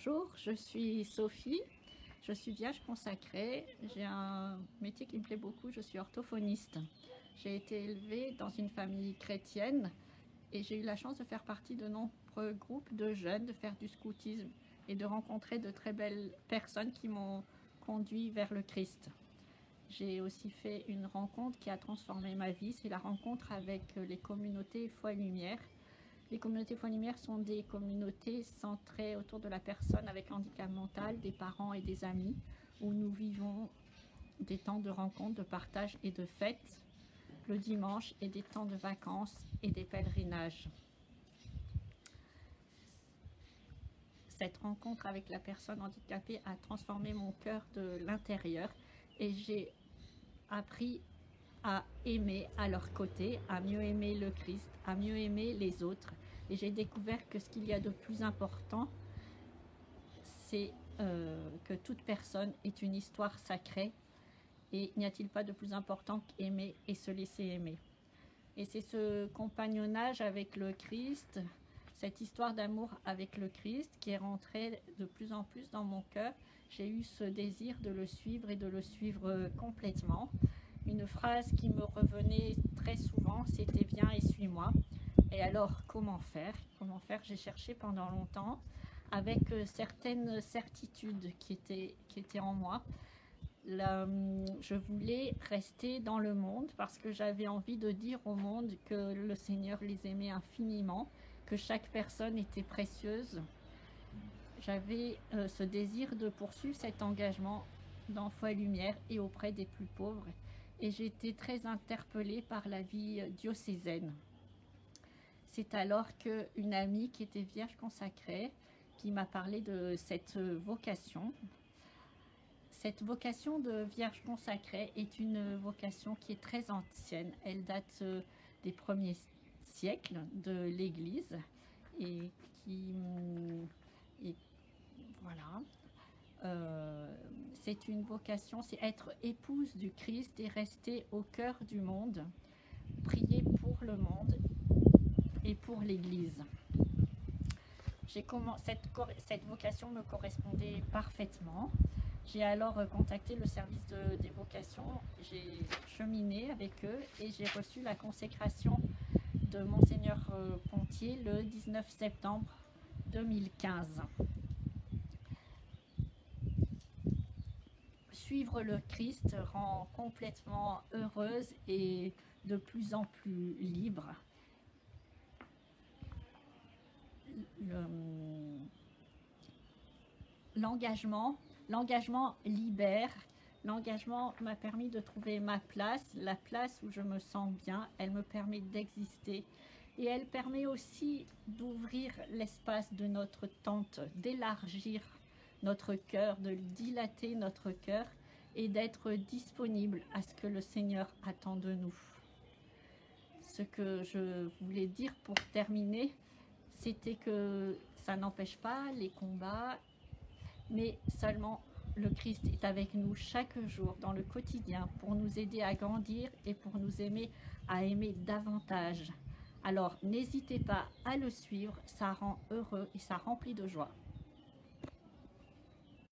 Bonjour, je suis Sophie, je suis vierge consacrée, j'ai un métier qui me plaît beaucoup, je suis orthophoniste. J'ai été élevée dans une famille chrétienne et j'ai eu la chance de faire partie de nombreux groupes de jeunes, de faire du scoutisme et de rencontrer de très belles personnes qui m'ont conduit vers le Christ. J'ai aussi fait une rencontre qui a transformé ma vie, c'est la rencontre avec les communautés Foi et Lumière. Les communautés Foi et Lumière sont des communautés centrées autour de la personne avec handicap mental, des parents et des amis, où nous vivons des temps de rencontre, de partage et de fête le dimanche et des temps de vacances et des pèlerinages. Cette rencontre avec la personne handicapée a transformé mon cœur de l'intérieur et j'ai appris à aimer à leur côté, à mieux aimer le Christ, à mieux aimer les autres. Et j'ai découvert que ce qu'il y a de plus important, c'est que toute personne est une histoire sacrée. Et n'y a-t-il pas de plus important qu'aimer et se laisser aimer? Et c'est ce compagnonnage avec le Christ, cette histoire d'amour avec le Christ qui est rentrée de plus en plus dans mon cœur. J'ai eu ce désir de le suivre et de le suivre complètement. Une phrase qui me revenait très souvent, c'était « Viens et suis-moi ». Et alors, comment faire? J'ai cherché pendant longtemps avec certaines certitudes qui étaient en moi. Je voulais rester dans le monde parce que j'avais envie de dire au monde que le Seigneur les aimait infiniment, que chaque personne était précieuse. J'avais ce désir de poursuivre cet engagement dans Foi et Lumière et auprès des plus pauvres. Et j'ai été très interpellée par la vie diocésaine. C'est alors qu'une amie qui était vierge consacrée, qui m'a parlé de cette vocation. Cette vocation de vierge consacrée est une vocation qui est très ancienne. Elle date des premiers siècles de l'Église et voilà. C'est une vocation, c'est être épouse du Christ et rester au cœur du monde, prier pour le monde et pour l'Église. Cette vocation me correspondait parfaitement. J'ai alors contacté le service des vocations, j'ai cheminé avec eux et j'ai reçu la consécration de Monseigneur Pontier le 19 septembre 2015. Suivre le Christ rend complètement heureuse et de plus en plus libre. L'engagement libère, l'engagement m'a permis de trouver ma place, la place où je me sens bien, elle me permet d'exister et elle permet aussi d'ouvrir l'espace de notre tente, d'élargir notre cœur, de dilater notre cœur et d'être disponible à ce que le Seigneur attend de nous. Ce que je voulais dire pour terminer, c'était que ça n'empêche pas les combats, mais seulement le Christ est avec nous chaque jour dans le quotidien pour nous aider à grandir et pour nous aimer à aimer davantage. Alors n'hésitez pas à le suivre, ça rend heureux et ça remplit de joie.